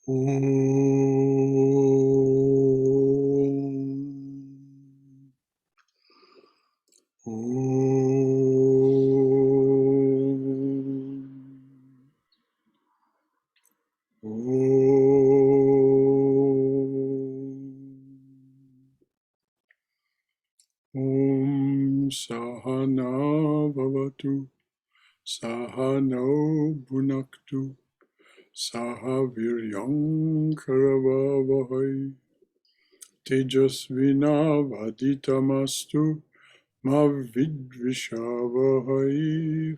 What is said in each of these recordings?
Sahana Bhavatu Sahano Bhunaktu Saha Viryam Karavavahai Tejasvina Vaditamastu Ma Vidvishavahai.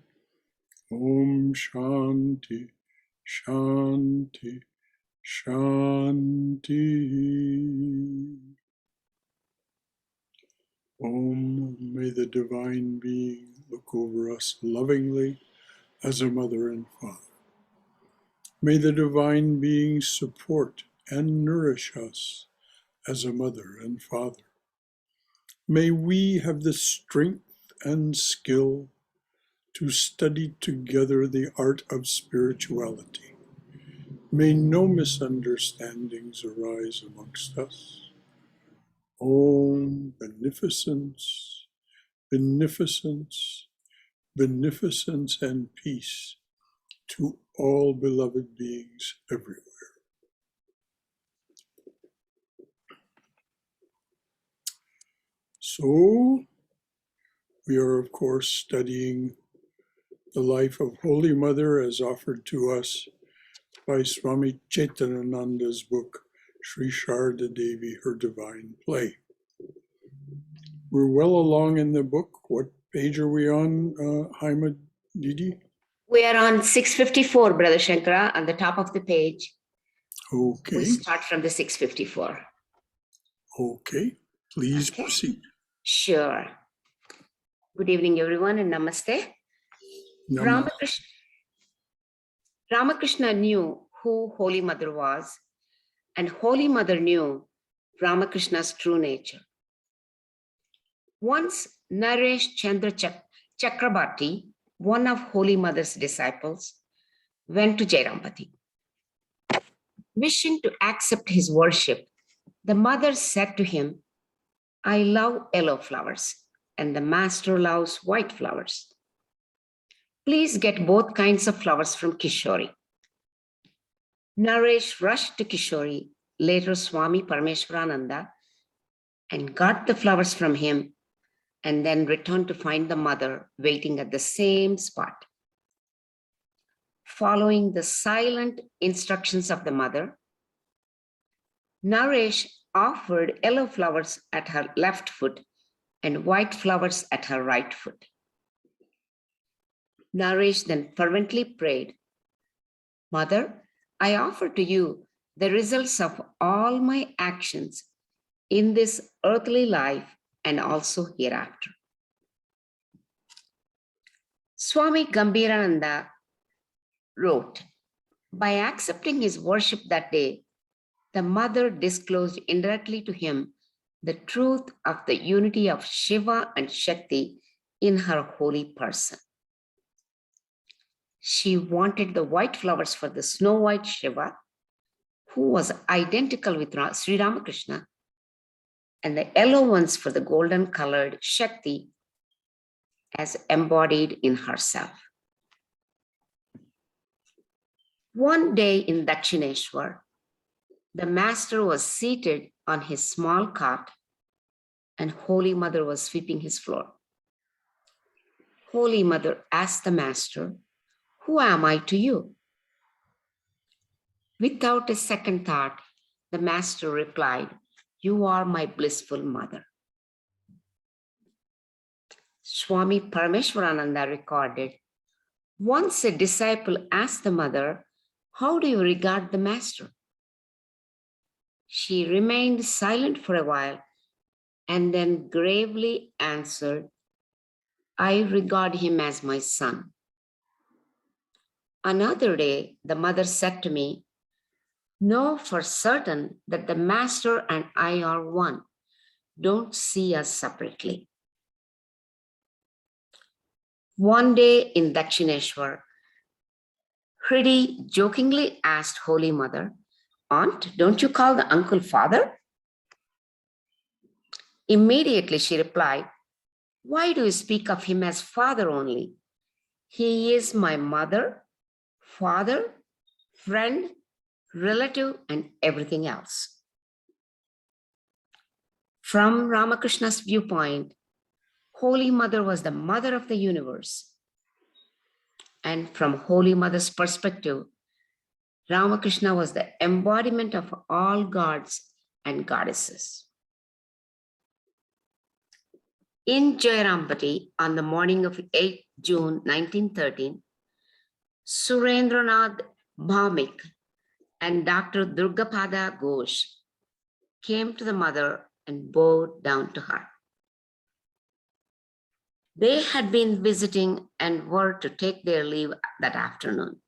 Om Shanti Shanti Shanti. Om, may the Divine Being look over us lovingly as a mother and father. May the Divine Being support and nourish us as a mother and father. May we have the strength and skill to study together the art of spirituality. May no misunderstandings arise amongst us. Om, beneficence, beneficence, beneficence and peace to all beloved beings everywhere. So, we are of course studying the life of Holy Mother as offered to us by Swami Chaitanananda's book, Sri Sarada Devi, Her Divine Play. We're well along in the book. What page are we on, Haima Didi? We are on 654, Brother Shankara, on the top of the page. Okay. We start from the 654. Okay, please proceed. Sure. Good evening, everyone, and namaste. Ramakrishna knew who Holy Mother was, and Holy Mother knew Ramakrishna's true nature. Once Naresh Chandra Chakrabarti, one of Holy Mother's disciples, went to Jairampati. Wishing to accept his worship, the mother said to him, "I love yellow flowers, and the master loves white flowers. Please get both kinds of flowers from Kishori." Naresh rushed to Kishori, later Swami Parameshwarananda, and got the flowers from him, and then returned to find the mother waiting at the same spot. Following the silent instructions of the mother, Naresh offered yellow flowers at her left foot and white flowers at her right foot. Naresh then fervently prayed, "Mother, I offer to you the results of all my actions in this earthly life and also hereafter." Swami Gambhirananda wrote, by accepting his worship that day, the mother disclosed indirectly to him the truth of the unity of Shiva and Shakti in her holy person. She wanted the white flowers for the snow white Shiva, who was identical with Sri Ramakrishna, and the yellow ones for the golden colored Shakti as embodied in herself. One day in Dakshineshwar, the master was seated on his small cot and Holy Mother was sweeping his floor. Holy Mother asked the master, "Who am I to you?" Without a second thought, the master replied, "You are my blissful mother." Swami Parameshwarananda recorded, once a disciple asked the mother, "How do you regard the master?" She remained silent for a while and then gravely answered, "I regard him as my son." Another day, the mother said to me, "Know for certain that the master and I are one. Don't see us separately." One day in Dakshineshwar, Hridi jokingly asked Holy Mother, Aunt, don't you call the uncle father? Immediately she replied, why do you speak of him as father only? He is my mother, father, friend, relative, and everything else. From Ramakrishna's viewpoint, Holy Mother was the mother of the universe. And from Holy Mother's perspective, Ramakrishna was the embodiment of all gods and goddesses. In Jayrambati, on the morning of 8 June 1913, Surendranath Bhaumik and Dr. Durgapada Ghosh came to the mother and bowed down to her. They had been visiting and were to take their leave that afternoon.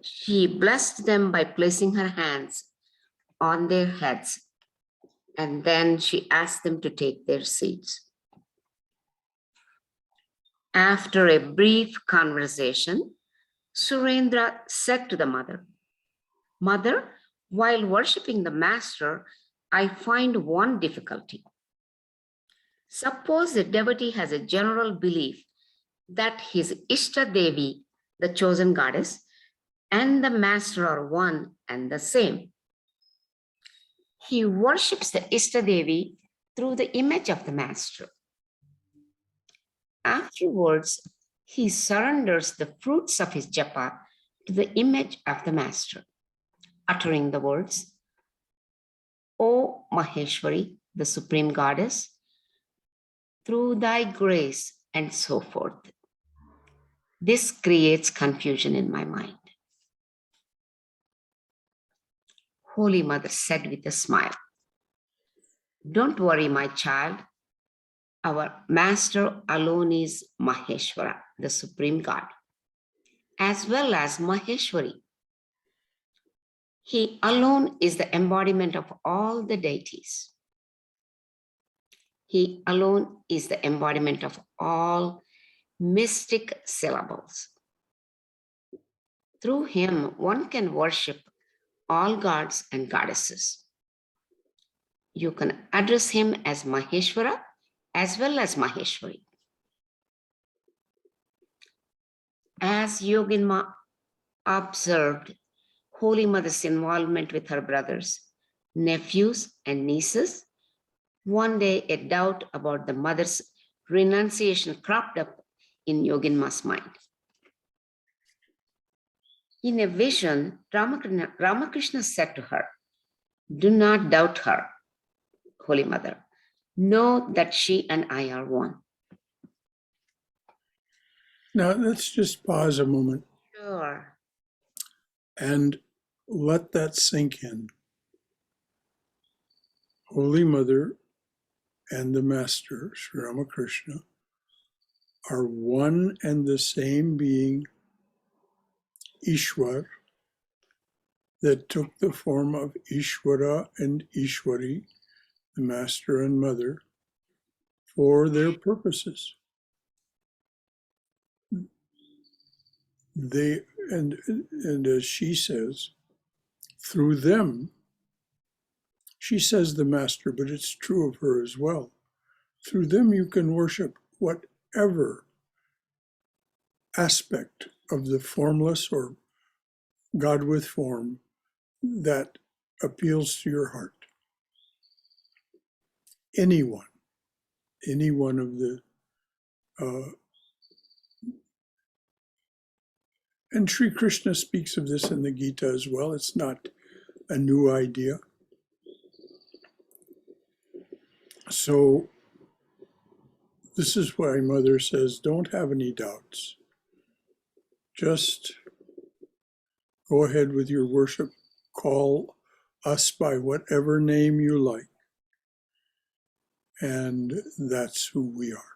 She blessed them by placing her hands on their heads, and then she asked them to take their seats. After a brief conversation, Surendra said to the mother, Mother, while worshipping the master, I find one difficulty. Suppose a devotee has a general belief that his Ishta Devi, the chosen goddess, and the master are one and the same. He worships the Ishta Devi through the image of the master. Afterwards, he surrenders the fruits of his japa to the image of the master, uttering the words, O Maheshwari, the supreme goddess, through thy grace, and so forth. This creates confusion in my mind. Holy Mother said with a smile, don't worry, my child. Our master alone is Maheshwara, the supreme God, as well as Maheshwari. He alone is the embodiment of all the deities. He alone is the embodiment of all mystic syllables. Through him, one can worship all gods and goddesses. You can address him as Maheshwara as well as Maheshwari. As Yoginma observed Holy Mother's involvement with her brothers, nephews, and nieces, one day a doubt about the mother's renunciation cropped up in Yoginma's mind. In a vision, Ramakrishna said to her, do not doubt her, Holy Mother. Know that she and I are one. Now, let's just pause a moment Sure. and let that sink in. Holy Mother and the Master, Sri Ramakrishna, are one and the same being, Ishwar, that took the form of Ishwara and Ishwari, the Master and Mother, for their purposes. They and as she says, through them, she says the Master, but it's true of her as well. Through them you can worship whatever aspect of the formless or God with form that appeals to your heart. Any one of the, and Sri Krishna speaks of this in the Gita as well. It's not a new idea. So this is why Mother says, don't have any doubts. Just go ahead with your worship. Call us by whatever name you like. And that's who we are.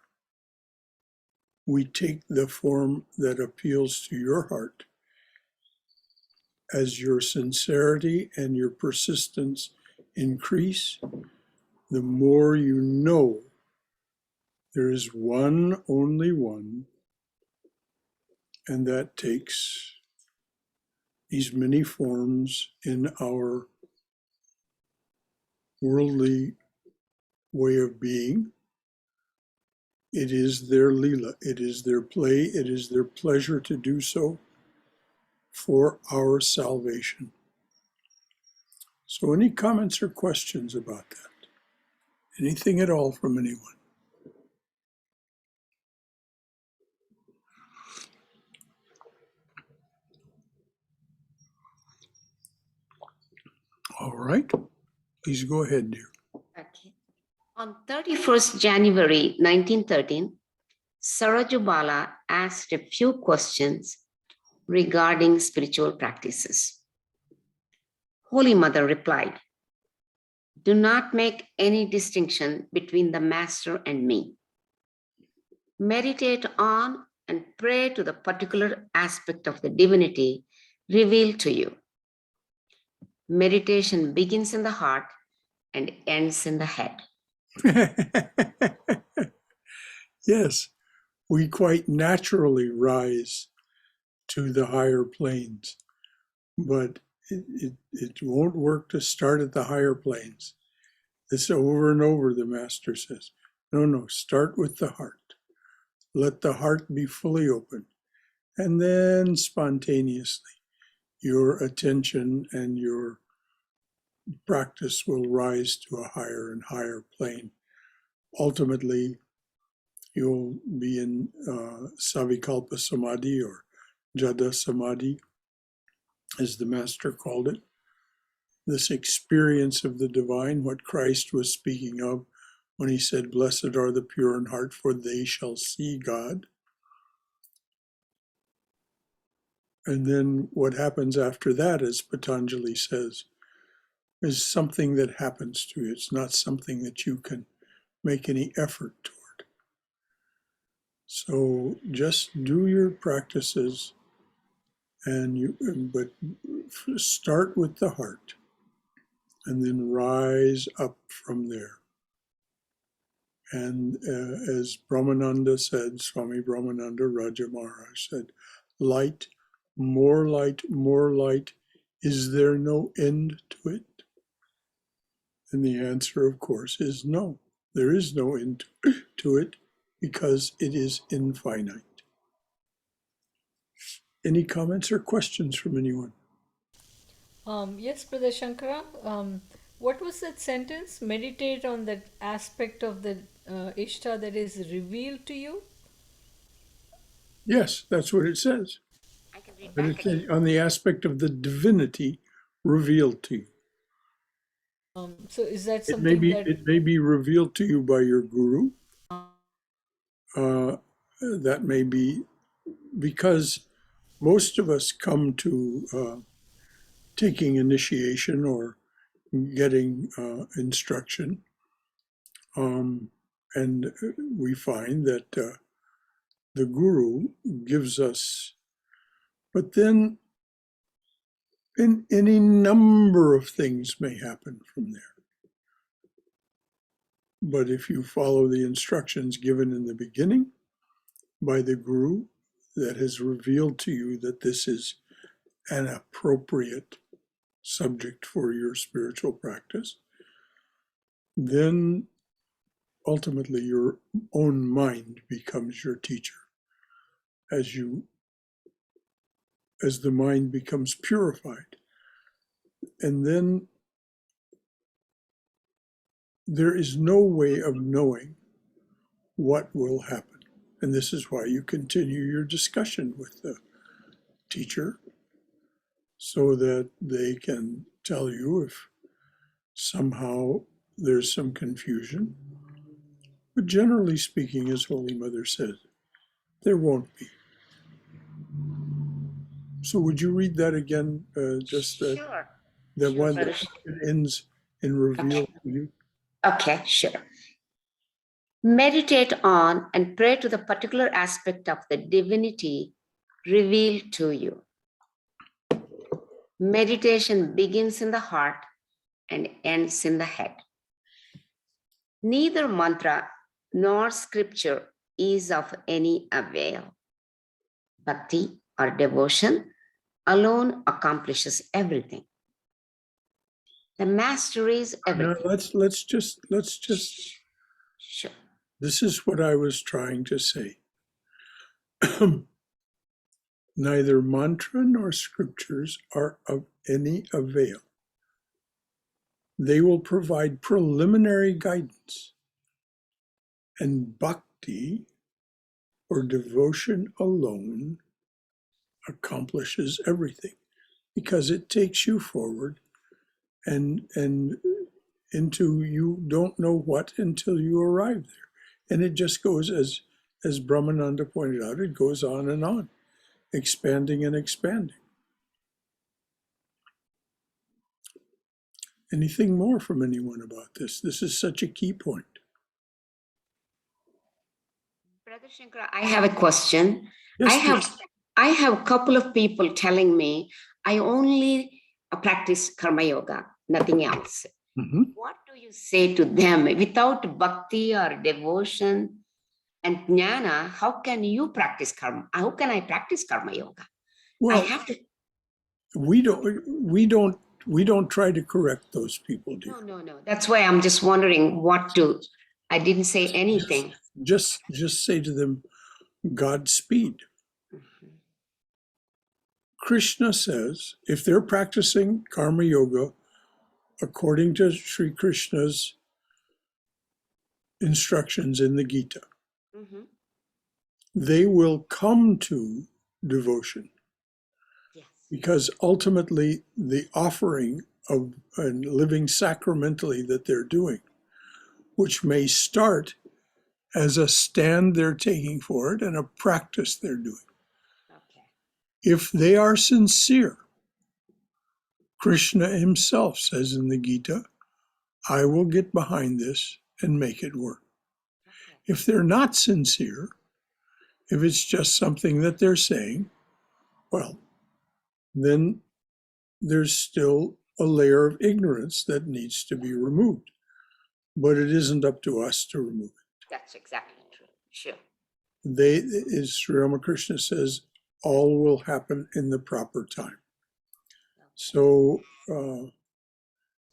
We take the form that appeals to your heart. As your sincerity and your persistence increase, the more you know there is one, only one, and that takes these many forms in our worldly way of being. It is their lila, it is their play, it is their pleasure to do so for our salvation. So any comments or questions about that? Anything at all from anyone? All right, please go ahead, dear. Okay. On 31st January 1913, Sarajubala asked a few questions regarding spiritual practices. Holy Mother replied, "Do not make any distinction between the Master and me. Meditate on and pray to the particular aspect of the divinity revealed to you. Meditation begins in the heart and ends in the head." Yes, we quite naturally rise to the higher planes, but it won't work to start at the higher planes. This over and over, the Master says. No, start with the heart. Let the heart be fully open. And then spontaneously, your attention and your practice will rise to a higher and higher plane. Ultimately, you'll be in Savikalpa Samadhi or Jada Samadhi, as the Master called it. This experience of the divine, what Christ was speaking of when he said, "Blessed are the pure in heart, for they shall see God." And then what happens after that, as Patanjali says, is something that happens to you. It's not something that you can make any effort toward. So just do your practices, but start with the heart and then rise up from there. And as Brahmananda said, Swami Brahmananda Raja Maharaj said, light, more light, more light. Is there no end to it? And the answer, of course, is no. There is no end to it because it is infinite. Any comments or questions from anyone? Yes, Brother Shankara. What was that sentence? Meditate on that aspect of the Ishta that is revealed to you. Yes, that's what it says. I can read But back it's again. on the aspect of the divinity revealed to you. So is that something that It may be revealed to you by your guru. That may be because most of us come to taking initiation or getting instruction, and we find that the guru gives us, but then any number of things may happen from there. But if you follow the instructions given in the beginning by the guru that has revealed to you that this is an appropriate subject for your spiritual practice, then ultimately your own mind becomes your teacher. As the mind becomes purified. And then there is no way of knowing what will happen. And this is why you continue your discussion with the teacher so that they can tell you if somehow there's some confusion. But generally speaking, as Holy Mother said, there won't be. So would you read that again? Sure. The Sure, one Brother. that ends in reveal to you. Okay, sure. Meditate on and pray to the particular aspect of the divinity revealed to you. Meditation begins in the heart and ends in the head. Neither mantra nor scripture is of any avail. Bhakti or devotion alone accomplishes everything. The master is Now everything. let's just Sure. this is what I was trying to say. Neither mantra nor scriptures are of any avail. They will provide preliminary guidance, and bhakti or devotion alone accomplishes everything, because it takes you forward and into you don't know what until you arrive there. And it just goes, as Brahmananda pointed out, it goes on and on, expanding and expanding. Anything more from anyone about this? This is such a key point. Brother Shankara, I have a question. Yes, I have a couple of people telling me I only practice karma yoga, nothing else. Mm-hmm. What do you say to them? Without bhakti or devotion and jnana, how can you practice karma? How can I practice karma yoga? Well, I have to. we don't try to correct those people, dear. No. That's why I'm just wondering what to. I didn't say anything. Just say to them, Godspeed. Mhm. Krishna says if they're practicing karma yoga according to Sri Krishna's instructions in the Gita, Mhm. they will come to devotion, Yes. because ultimately the offering of and living sacramentally that they're doing, which may start as a stand they're taking for it and a practice they're doing. Okay. If they are sincere, Krishna himself says in the Gita, I will get behind this and make it work. Okay. If they're not sincere, if it's just something that they're saying, well, then there's still a layer of ignorance that needs to be removed. But it isn't up to us to remove it. That's exactly true. Sure. They, as Sri Ramakrishna says, all will happen in the proper time. So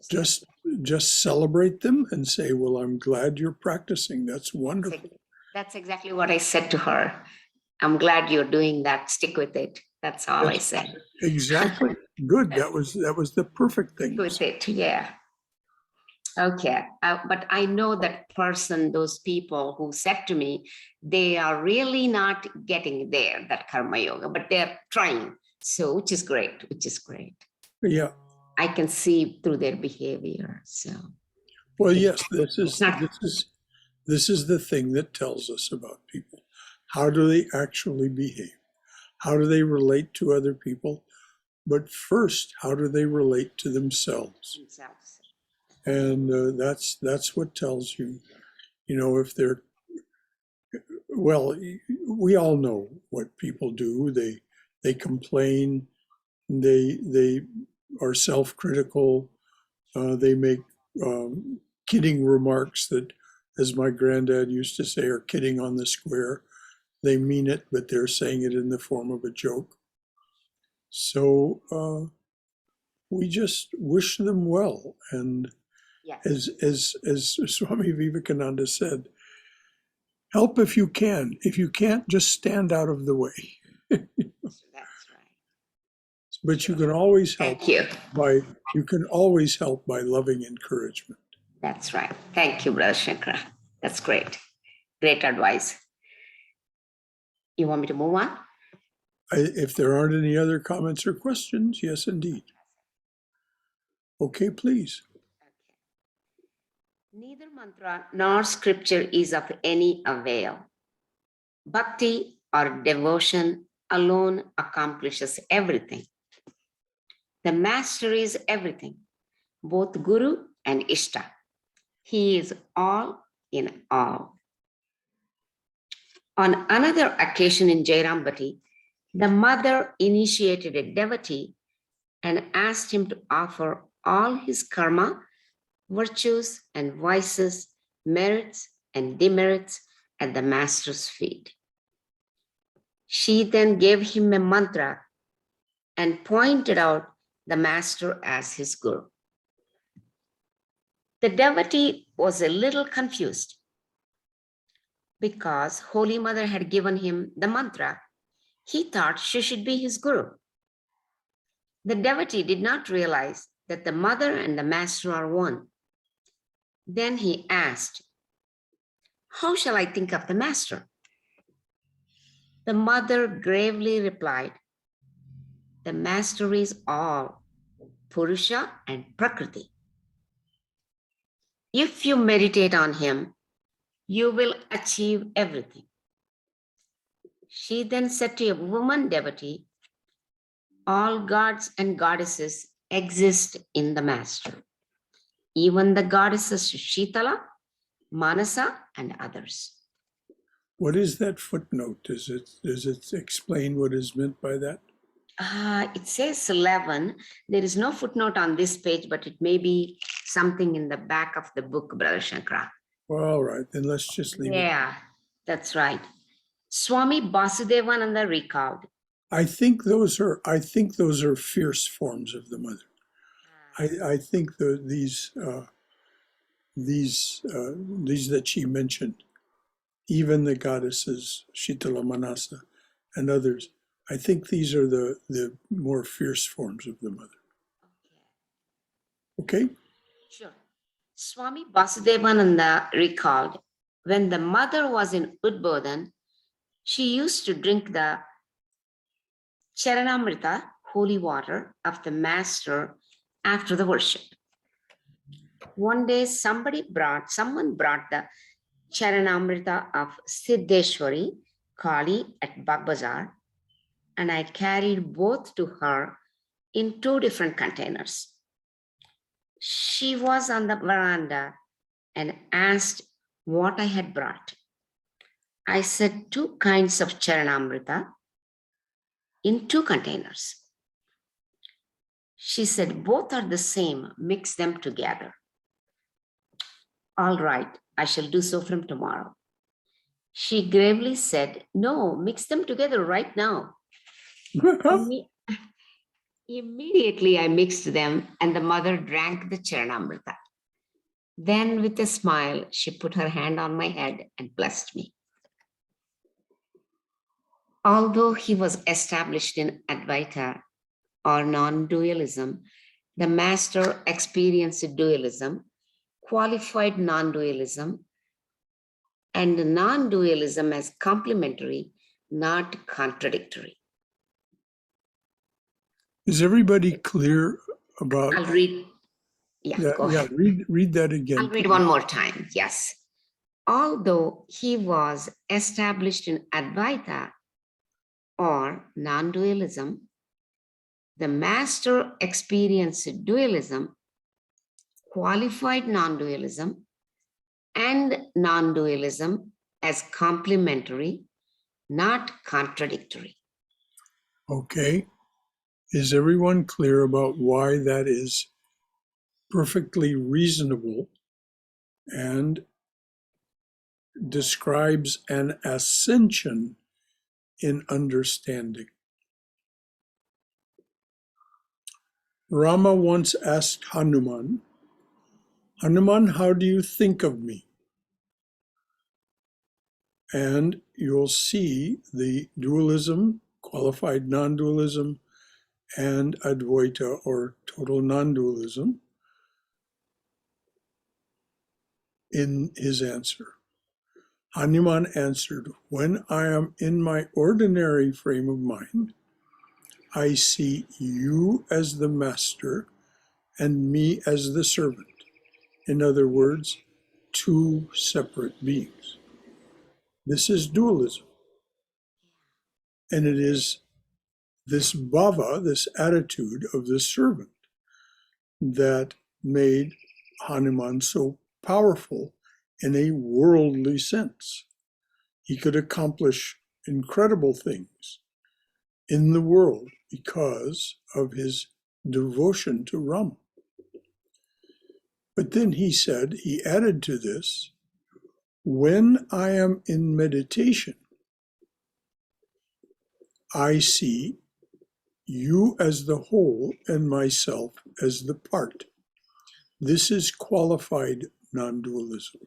just celebrate them and say, well, I'm glad you're practicing. That's wonderful. That's exactly what I said to her. I'm glad you're doing that. Stick with it. That's all I said. Exactly. Good. That was the perfect thing. With it, yeah. Okay, but I know that person, those people who said to me, they are really not getting there, that karma yoga, but they're trying. So, which is great, Yeah. I can see through their behavior. So, Well, yes, this not- is the thing that tells us about people. How do they actually behave? How do they relate to other people? But first, how do they relate to themselves? And that's what tells you, if they're, well, we all know what people do. They complain. They are self-critical. They make kidding remarks that, as my granddad used to say, are kidding on the square. They mean it, but they're saying it in the form of a joke. So we just wish them well. And yes. as Swami Vivekananda said, help if you can. If you can't, just stand out of the way. That's right. But you can always help. Thank you. You can always help by loving encouragement. That's right. Thank you, Brother Shankara. That's great. Great advice. You want me to move on? If there aren't any other comments or questions, yes, indeed. Okay, please. Neither mantra nor scripture is of any avail. Bhakti or devotion alone accomplishes everything. The master is everything, both Guru and Ishta. He is all in all. On another occasion in Jairambati, the mother initiated a devotee and asked him to offer all his karma, virtues and vices, merits and demerits at the master's feet. She then gave him a mantra and pointed out the master as his guru. The devotee was a little confused because Holy Mother had given him the mantra. He thought she should be his guru. The devotee did not realize that the mother and the master are one. Then he asked, "How shall I think of the master?" The mother gravely replied, "The master is all, Purusha and Prakriti. If you meditate on him, you will achieve everything." She then said to a woman devotee, "All gods and goddesses exist in the master, even the goddesses Shitala, Manasa, and others." What is that footnote? Does it explain what is meant by that? It says 11. There is no footnote on this page, but it may be something in the back of the book, Brother Shankara. Well, all right, then let's just leave it. Yeah, that's right. Swami Basudevananda recalled. I think those are fierce forms of the mother. I think these that she mentioned, even the goddesses Shitala, Manasa, and others, I think these are the more fierce forms of the mother. Okay? Sure. Swami Basudevananda recalled, when the mother was in Udbodhan, she used to drink the Charanamrita, holy water, of the master after the worship. One day, someone brought the Charanamrita of Siddheshwari, Kali at Bagbazar, and I carried both to her in 2 different containers. She was on the veranda and asked what I had brought. I said 2 kinds of Charanamrita in 2 containers. She said, "Both are the same, mix them together." "All right, I shall do so from tomorrow." She gravely said, "No, mix them together right now." Immediately I mixed them and the mother drank the Charanamrita. Then with a smile, she put her hand on my head and blessed me. Although he was established in Advaita or non-dualism, the master experienced dualism, qualified non-dualism, and non-dualism as complementary, not contradictory. Is everybody clear about I'll read. that? Go ahead. Read that again. I'll read one more time. Yes. Although he was established in Advaita or non-dualism, the master experienced dualism, qualified non-dualism, and non-dualism as complementary, not contradictory. Okay. Is everyone clear about why that is perfectly reasonable and describes an ascension in understanding? Rama once asked Hanuman, "Hanuman, how do you think of me?" And you'll see the dualism, qualified non-dualism, and Advaita or total non-dualism in his answer. Hanuman answered, "When I am in my ordinary frame of mind, I see you as the master and me as the servant. In other words, 2 separate beings." This is dualism. And it is this bhava, this attitude of the servant, that made Hanuman so powerful in a worldly sense. He could accomplish incredible things in the world because of his devotion to Rama. But then he added to this, "When I am in meditation, I see you as the whole and myself as the part. This is qualified non-dualism.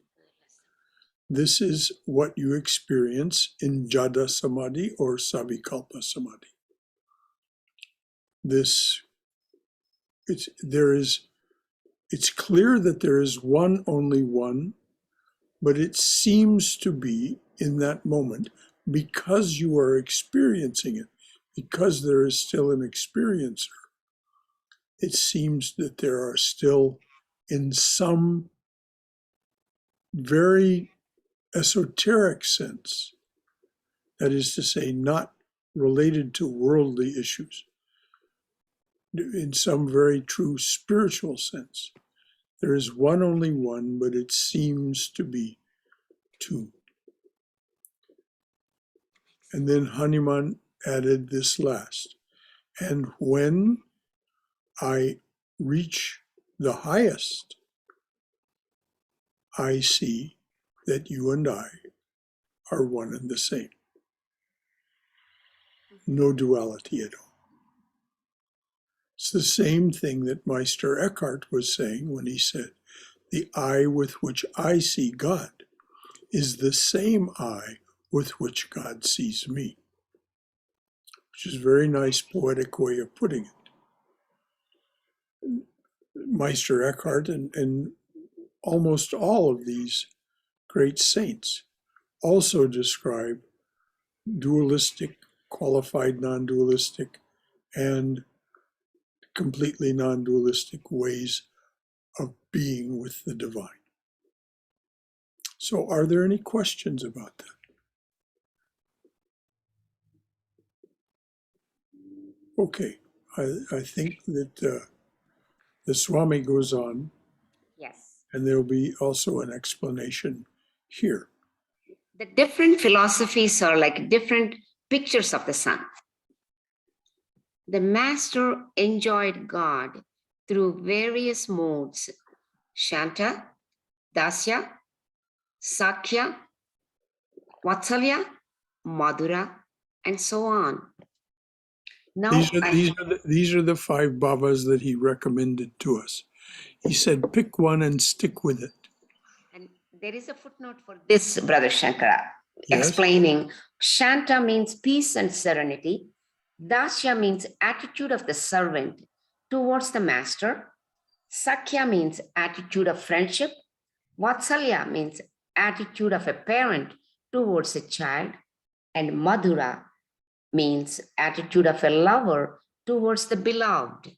This is what you experience in Jada Samadhi or Savikalpa Samadhi. It's clear that there is one, only one, but it seems to be in that moment, because you are experiencing it, because there is still an experiencer, it seems that there are still, in some very esoteric sense, that is to say, not related to worldly issues, in some very true spiritual sense, there is one, only one, but it seems to be two. And then Hanuman added this last. And when I reach the highest, I see that you and I are one and the same. No duality at all. It's the same thing that Meister Eckhart was saying when he said, the eye with which I see God is the same eye with which God sees me, which is a very nice poetic way of putting it. Meister Eckhart and almost all of these great saints also describe dualistic, qualified non-dualistic, and completely non-dualistic ways of being with the divine. So are there any questions about that? Okay, I think that the Swami goes on, Yes. and there'll be also an explanation here. The different philosophies are like different pictures of the sun. The master enjoyed God through various modes: Shanta, Dasya, Sakya, Vatsalya, Madhura, and so on. Now, These are the five Babas that he recommended to us. He said, pick one and stick with it. and there is a footnote for this, Brother Shankara, Yes. explaining Shanta means peace and serenity. Dasya means attitude of the servant towards the master. Sakya means attitude of friendship. Vatsalya means attitude of a parent towards a child. And Madhura means attitude of a lover towards the beloved.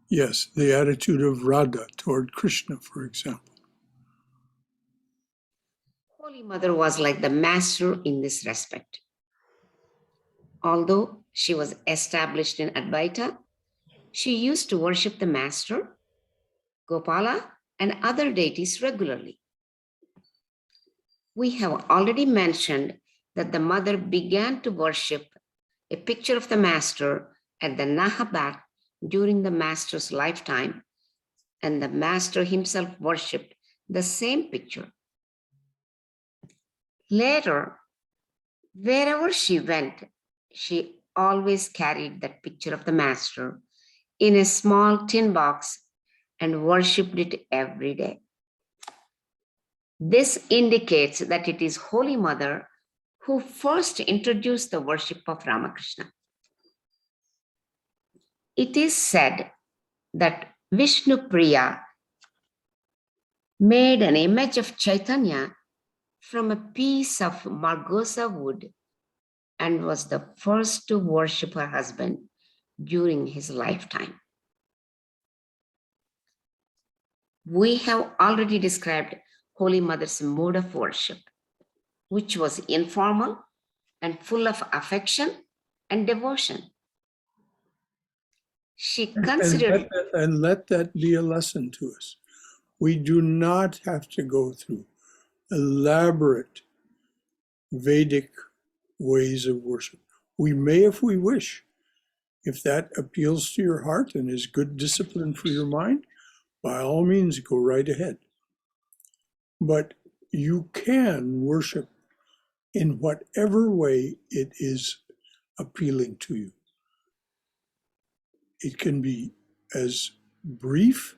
Yes, the attitude of Radha toward Krishna, for example. Holy Mother was like the master in this respect. Although she was established in Advaita, she used to worship the master, Gopala, and other deities regularly. We have already mentioned that the mother began to worship a picture of the master at the Nahabat during the master's lifetime, and the master himself worshipped the same picture. Later, wherever she went, she always carried that picture of the master in a small tin box and worshipped it every day. This indicates that it is Holy Mother who first introduced the worship of Ramakrishna. It is said that Vishnu Priya made an image of Chaitanya from a piece of margosa wood and was the first to worship her husband during his lifetime. We have already described Holy Mother's mode of worship, which was informal and full of affection and devotion. She considered... And let that be a lesson to us. We do not have to go through elaborate Vedic ways of worship. We may if we wish. If that appeals to your heart and is good discipline for your mind, by all means, go right ahead. But you can worship in whatever way it is appealing to you. It can be as brief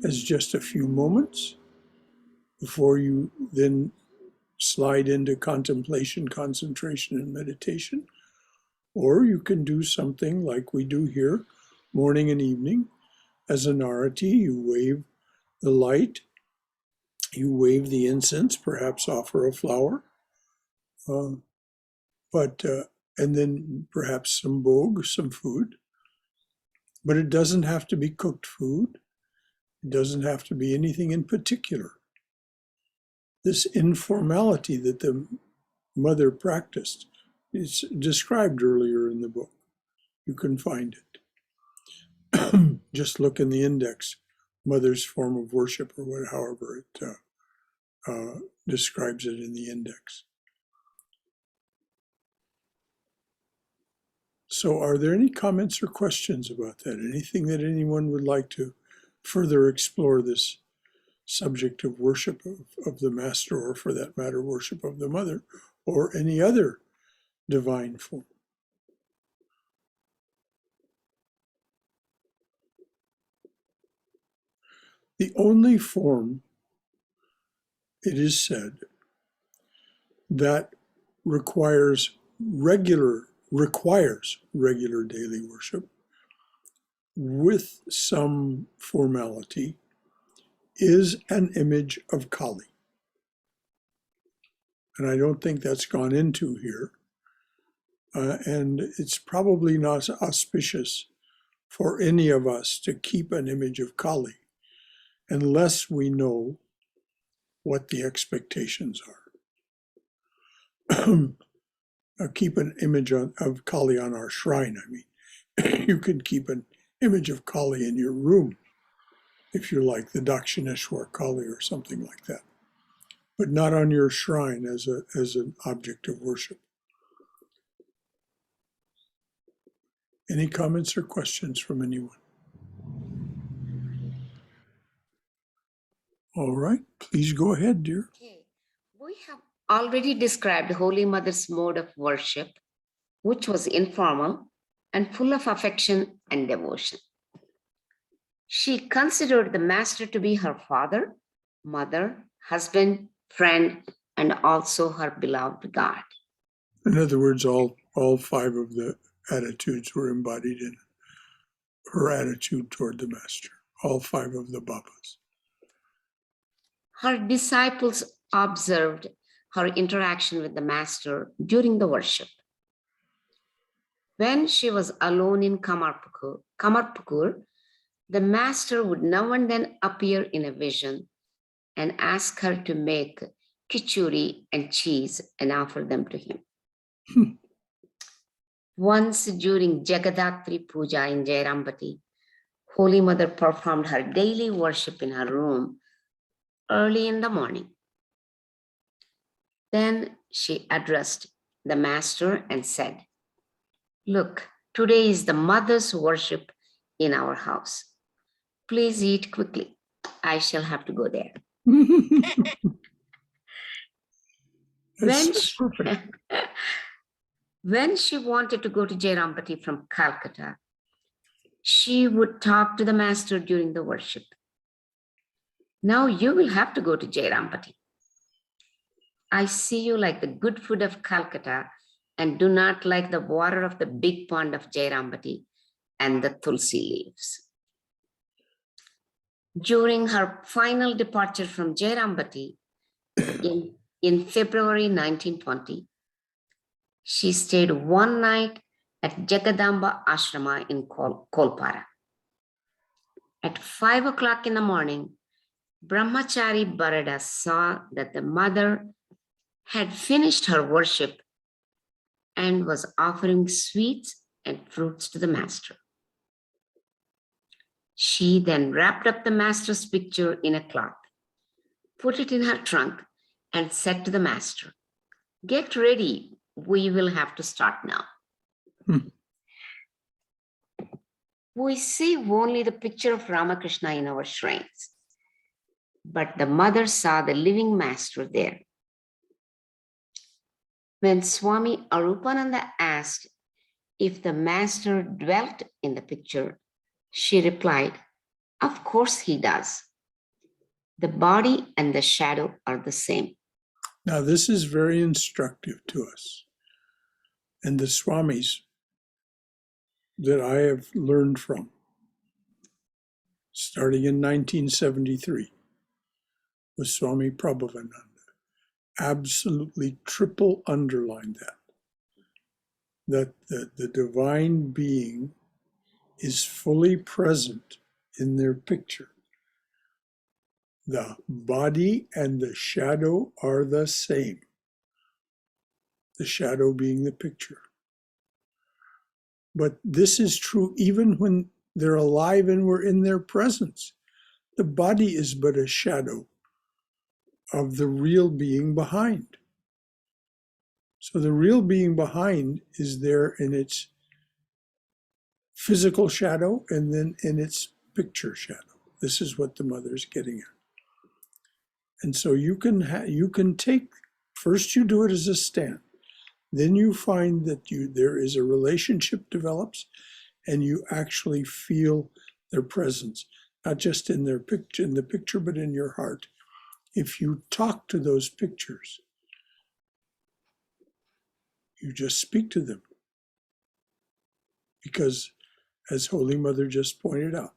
as just a few moments before you then slide into contemplation, concentration, and meditation. Or you can do something like we do here, morning and evening. As an arati, you wave the light, you wave the incense, perhaps offer a flower, and then perhaps some bhog, some food. But it doesn't have to be cooked food. It doesn't have to be anything in particular. This informality that the mother practiced is described earlier in the book. You can find it. Just look in the index, mother's form of worship, or however it describes it in the index. So are there any comments or questions about that? Anything that anyone would like to further explore this subject of worship of the Master, or for that matter, worship of the Mother, or any other divine form? The only form, it is said, that requires regular daily worship with some formality is an image of Kali. And I don't think that's gone into here. And it's probably not auspicious for any of us to keep an image of Kali unless we know what the expectations are. Keep an image of Kali on our shrine, I mean. You can keep an image of Kali in your room if you like, the Dakshineshwar Kali or something like that, but not on your shrine as an object of worship. Any comments or questions from anyone? All right, please go ahead, dear. Okay. We have already described Holy Mother's mode of worship, which was informal and full of affection and devotion. She considered the Master to be her father, mother, husband, friend, and also her beloved God. In other words, all five of the attitudes were embodied in her attitude toward the Master, all five of the Babas. Her disciples observed her interaction with the Master during the worship. When she was alone in Kamarpukur, the Master would now and then appear in a vision and ask her to make khichuri and cheese and offer them to him. Once during Jagadatri Puja in Jairambati, Holy Mother performed her daily worship in her room early in the morning. Then she addressed the Master and said, "Look, today is the Mother's worship in our house. Please eat quickly. I shall have to go there." When she wanted to go to Jairambati from Calcutta, she would talk to the Master during the worship. "Now you will have to go to Jairambati. I see you like the good food of Calcutta and do not like the water of the big pond of Jairambati and the tulsi leaves." During her final departure from Jairambati in February 1920, she stayed one night at Jagadamba Ashrama in Kolpara. At 5 o'clock in the morning, Brahmachari Barada saw that the Mother had finished her worship and was offering sweets and fruits to the Master. She then wrapped up the Master's picture in a cloth, put it in her trunk, and said to the Master, "Get ready, we will have to start now." We see only the picture of Ramakrishna in our shrines, but the Mother saw the living Master there. When Swami Arupananda asked if the master dwelt in the picture, she replied, of course he does. The body and the shadow are the same. Now, this is very instructive to us. And the Swamis that I have learned from, starting in 1973, with Swami Prabhavananda, absolutely triple underlined that the divine being is fully present in their picture. The body and the shadow are the same. The shadow being the picture. But this is true even when they're alive and we're in their presence. The body is but a shadow of the real being behind. So the real being behind is there in its physical shadow and then in its picture shadow. This is what the mother's getting at. And so you can take, first you do it as a stand. Then you find that there is a relationship develops and you actually feel their presence, not just in the picture, but in your heart. If you talk to those pictures, you just speak to them. Because as Holy Mother just pointed out,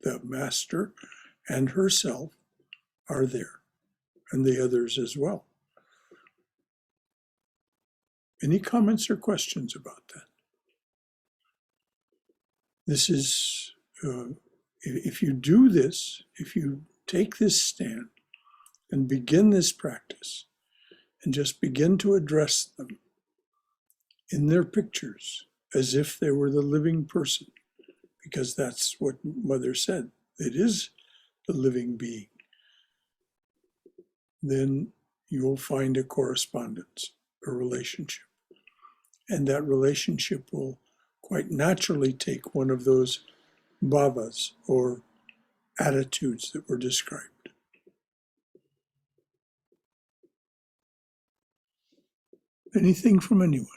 the Master and herself are there, and the others as well. Any comments or questions about that? This is, if you do this, if you take this stand and begin this practice and just begin to address them in their pictures as if they were the living person, because that's what Mother said, it is the living being, then you'll find a correspondence, a relationship. And that relationship will quite naturally take one of those bhavas or attitudes that were described. Anything from anyone?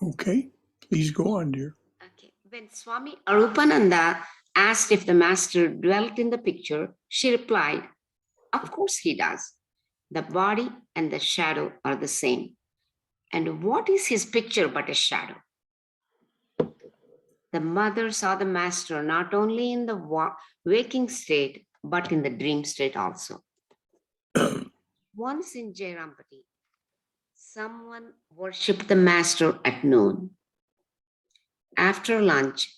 Okay, please go on, dear. Okay. When Swami Arupananda asked if the master dwelt in the picture, she replied, of course he does. The body and the shadow are the same. And what is his picture but a shadow? The mother saw the master not only in the waking state, but in the dream state also. Once in Jairampati, someone worshipped the master at noon. After lunch,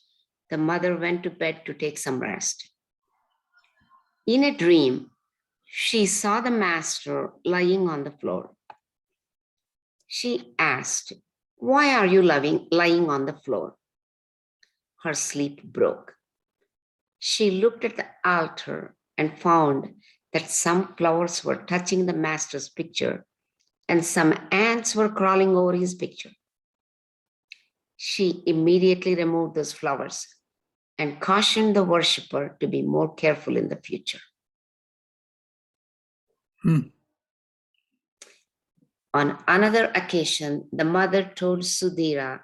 the mother went to bed to take some rest. In a dream, she saw the master lying on the floor. She asked, why are you lying on the floor? Her sleep broke. She looked at the altar and found that some flowers were touching the master's picture and some ants were crawling over his picture. She immediately removed those flowers and cautioned the worshipper to be more careful in the future. On another occasion, the mother told Sudhira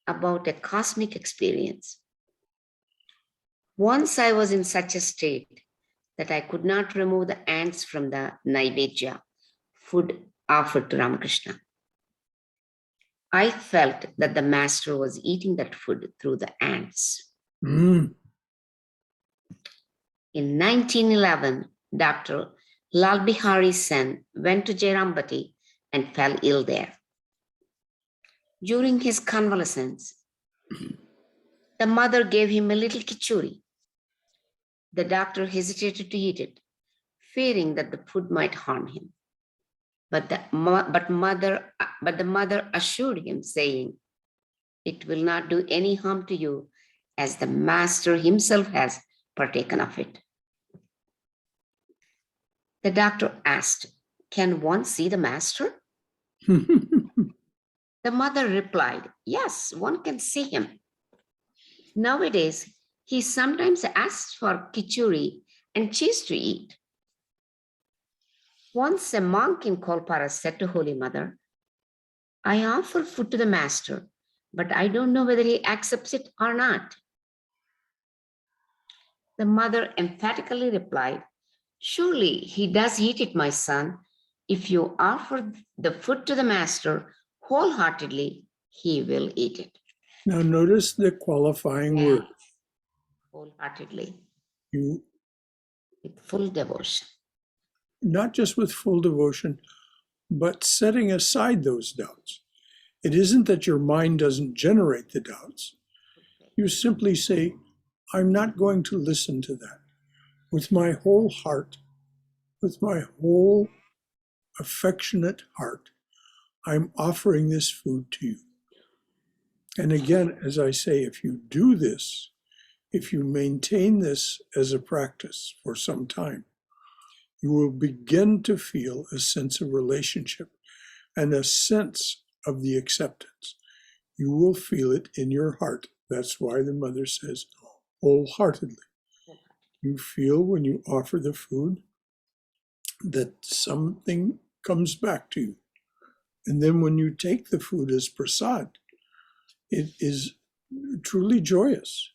about a cosmic experience. Once I was in such a state that I could not remove the ants from the Naivedya, food offered to Ramakrishna. I felt that the master was eating that food through the ants. In 1911, Dr. Lal Bihari Sen went to Jairampati and fell ill there. During his convalescence, the mother gave him a little khichuri. The doctor hesitated to eat it, fearing that the food might harm him. But the mother assured him, saying, it will not do any harm to you, as the master himself has partaken of it. The doctor asked, can one see the master? The mother replied, yes, one can see him. Nowadays, he sometimes asks for khichuri and cheese to eat. Once a monk in Kolpara said to Holy Mother, I offer food to the master, but I don't know whether he accepts it or not. The mother emphatically replied, surely he does eat it, my son. If you offer the food to the master wholeheartedly, he will eat it. Now notice the qualifying word. Wholeheartedly, You, with full devotion. not just with full devotion, but setting aside those doubts. It isn't that your mind doesn't generate the doubts. You simply say, I'm not going to listen to that. With my whole heart, with my whole affectionate heart, I'm offering this food to you. And again, as I say, if you do this, if you maintain this as a practice for some time, you will begin to feel a sense of relationship and a sense of the acceptance. You will feel it in your heart. That's why the mother says, wholeheartedly. You feel when you offer the food that something comes back to you. And then when you take the food as prasad, it is truly joyous.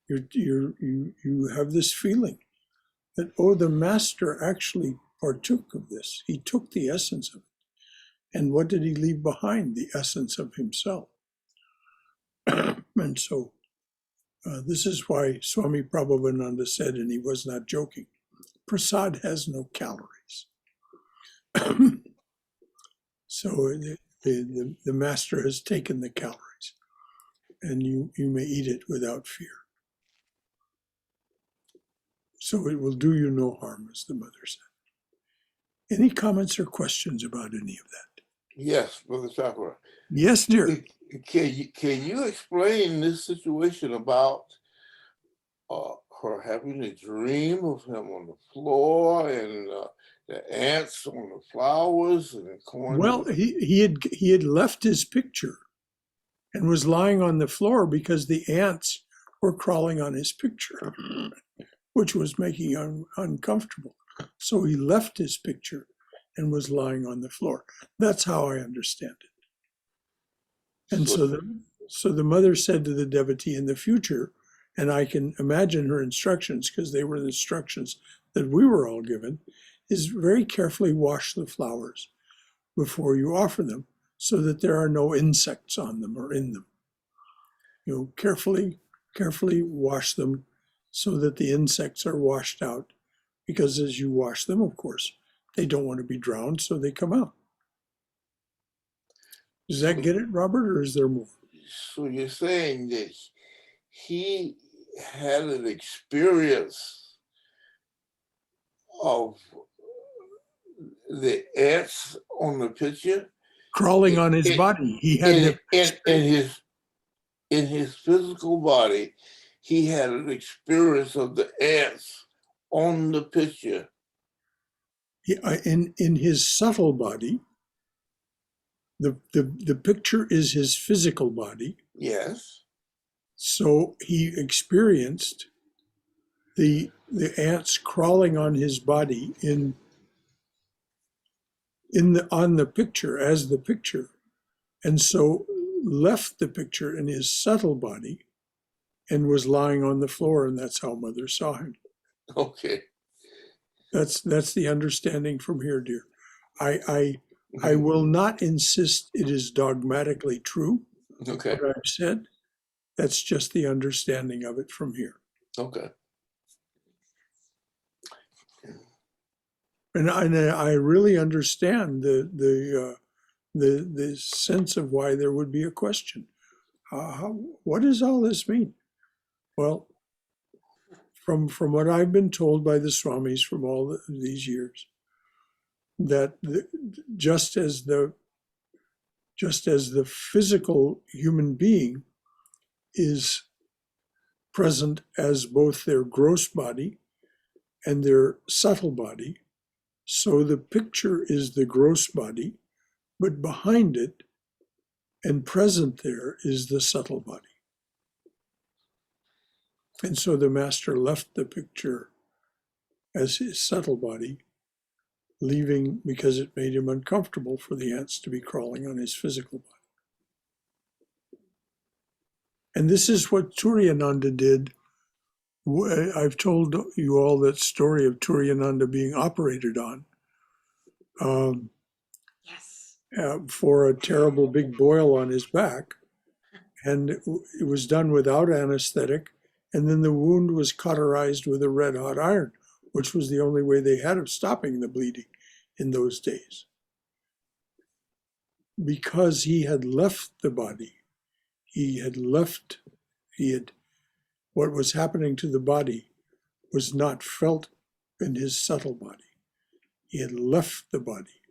You have this feeling that, oh, the master actually partook of this. He took the essence of it. And what did he leave behind? The essence of himself. And so this is why Swami Prabhupada said, and he was not joking, prasad has no calories. So the master has taken the calories, and you may eat it without fear. So it will do you no harm, as the mother said. Any comments or questions about any of that? Yes, Brother Shankara. Yes, dear. Can you explain this situation about her having a dream of him on the floor and the ants on the flowers and the corn? Well, he had left his picture and was lying on the floor because the ants were crawling on his picture, which was making him uncomfortable. So he left his picture and was lying on the floor. That's how I understand it. And so the mother said to the devotee in the future, and I can imagine her instructions because they were the instructions that we were all given, is very carefully wash the flowers before you offer them so that there are no insects on them or in them. You know, carefully wash them so that the insects are washed out, because as you wash them, of course, they don't want to be drowned, so they come out. Does that get it, Robert, or is there more? So you're saying that he had an experience of the ants on the picture Crawling on his body. He had in his physical body. He had an experience of the ants on the picture. In his subtle body. The picture is his physical body. Yes. So he experienced the ants crawling on his body on the picture as the picture, and so left the picture in his subtle body and was lying on the floor, and that's how Mother saw him. Okay. That's the understanding from here, dear. I will not insist it is dogmatically true. Okay. What I've said, that's just the understanding of it from here. Okay. And I really understand the sense of why there would be a question. What does all this mean? Well, from what I've been told by the Swamis from all these years, that just as the physical human being is present as both their gross body and their subtle body, so the picture is the gross body, but behind it and present there is the subtle body. And so the master left the picture as his subtle body leaving because it made him uncomfortable for the ants to be crawling on his physical body. And this is what Turyananda did. I've told you all that story of Turyananda being operated on Yes. for a terrible big boil on his back. And it was done without anesthetic. And then the wound was cauterized with a red hot iron, which was the only way they had of stopping the bleeding in those days. Because he had left the body, what was happening to the body was not felt in his subtle body. He had left the body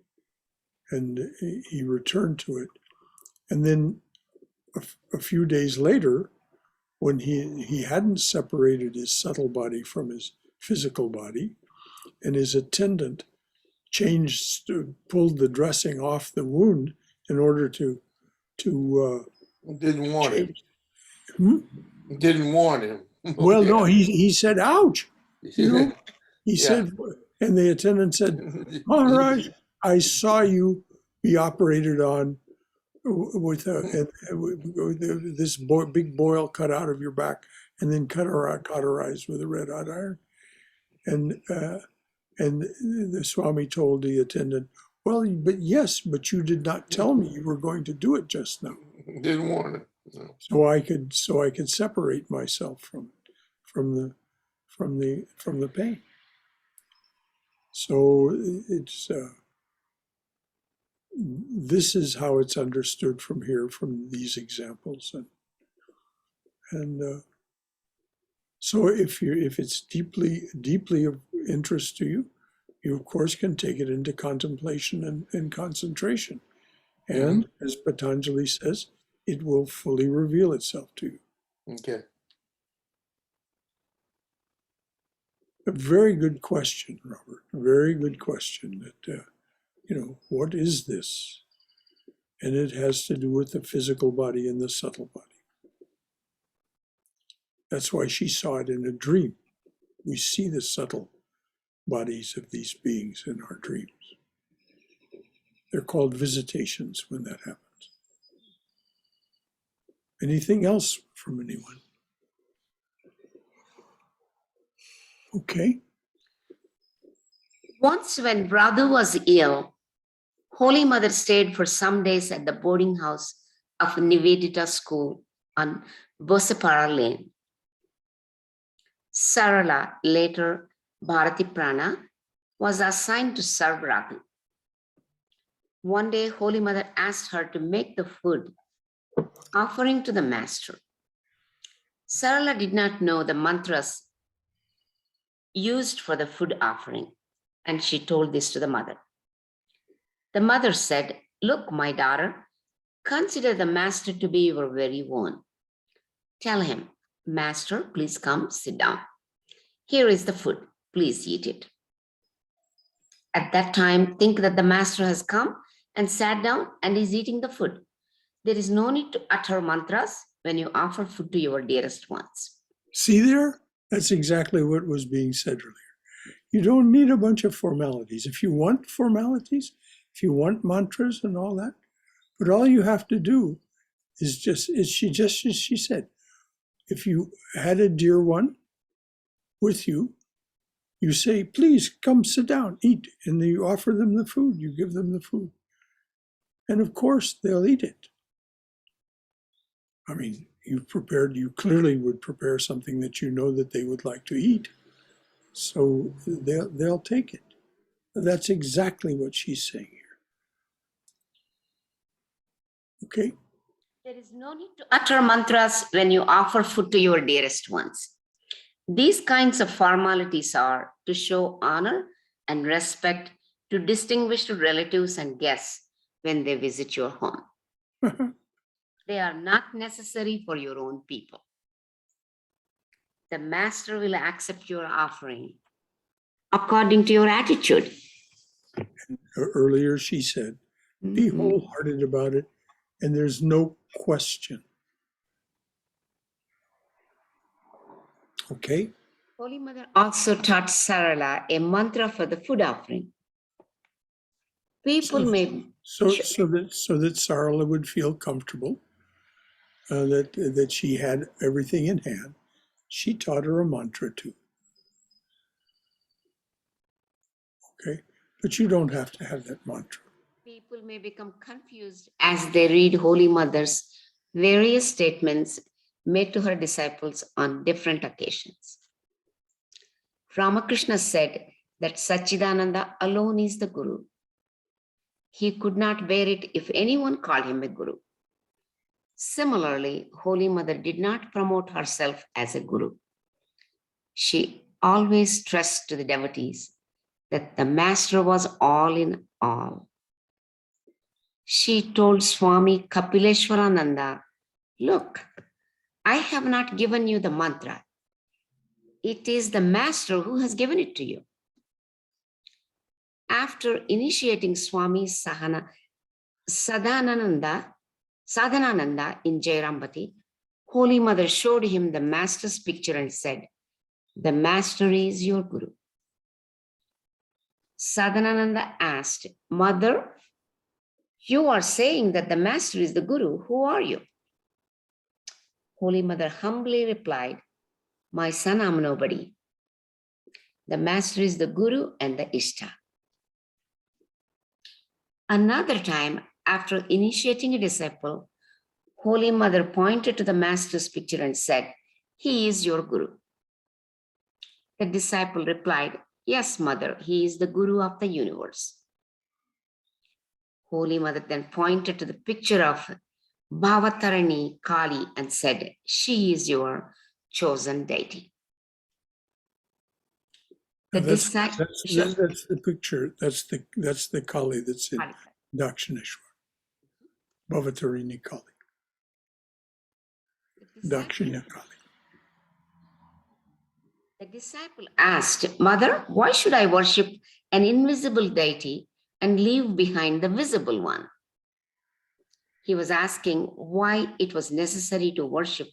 and he returned to it. And then a few days later, when he hadn't separated his subtle body from his physical body, and his attendant pulled the dressing off the wound in order to Didn't want him. change. Hmm? Didn't want him. Well, no, he said, ouch. You know, he Yeah. said, and the attendant said, Maharaj, I saw you be operated on with this big boil cut out of your back and then cauterized with a red hot iron. And the Swami told the attendant, well, but you did not tell me you were going to do it just now. Didn't want him. No. So I could separate myself from the pain. So it's this is how it's understood from here, from these examples, and so if it's deeply of interest to you, you of course can take it into contemplation and concentration, and as Patanjali says, it will fully reveal itself to you. Okay. A very good question, Robert. A very good question. That what is this? And it has to do with the physical body and the subtle body. That's why she saw it in a dream. We see the subtle bodies of these beings in our dreams. They're called visitations when that happens. Anything else from anyone? Okay. Once, when Radhu was ill, Holy Mother stayed for some days at the boarding house of Nivedita school on Bosapara Lane. Sarala, later Bharati Prana, was assigned to serve Radhu. One day, Holy Mother asked her to make the food offering to the master. Sarala did not know the mantras used for the food offering, and she told this to the mother. The mother said, "Look, my daughter, consider the master to be your very own. Tell him, Master, please come, sit down. Here is the food, please eat it." At that time, think that the master has come and sat down and is eating the food. There is no need to utter mantras when you offer food to your dearest ones. See there? That's exactly what was being said earlier. You don't need a bunch of formalities. If you want formalities, if you want mantras and all that, but all you have to do is she said, if you had a dear one with you, you say, please come sit down, eat, and then you offer them the food, you give them the food. And of course, they'll eat it. I mean, you clearly would prepare something that you know that they would like to eat. So they'll take it. That's exactly what she's saying here. Okay? There is no need to utter mantras when you offer food to your dearest ones. These kinds of formalities are to show honor and respect to distinguished relatives and guests when they visit your home. They are not necessary for your own people. The master will accept your offering according to your attitude. Earlier she said, be wholehearted about it, and there's no question. Okay? Holy Mother also taught Sarala a mantra for the food offering. People may So sure. that Sarala would feel comfortable, that she had everything in hand. She taught her a mantra too. Okay, but you don't have to have that mantra. People may become confused as they read Holy Mother's various statements made to her disciples on different occasions. Ramakrishna said that Sachidananda alone is the Guru. He could not bear it if anyone called him a Guru. Similarly, Holy Mother did not promote herself as a Guru. She always stressed to the devotees that the Master was all in all. She told Swami Kapileshwarananda, "Look, I have not given you the mantra. It is the Master who has given it to you." After initiating Swami Sadhanananda in Jairambati, Holy Mother showed him the Master's picture and said, "The Master is your Guru." Sadhanananda asked, "Mother, you are saying that the Master is the Guru. Who are you?" Holy Mother humbly replied, "My son, I'm nobody. The Master is the Guru and the Ishta." Another time, after initiating a disciple, Holy Mother pointed to the Master's picture and said, "He is your Guru." The disciple replied, "Yes, Mother, he is the Guru of the universe." Holy Mother then pointed to the picture of Bhavatarani Kali and said, "She is your chosen deity." That's the picture. That's the Kali that's in Dakshineshwar. Bhavatarini Kali. Dakshina Kali. The disciple asked, "Mother, why should I worship an invisible deity and leave behind the visible one?" He was asking why it was necessary to worship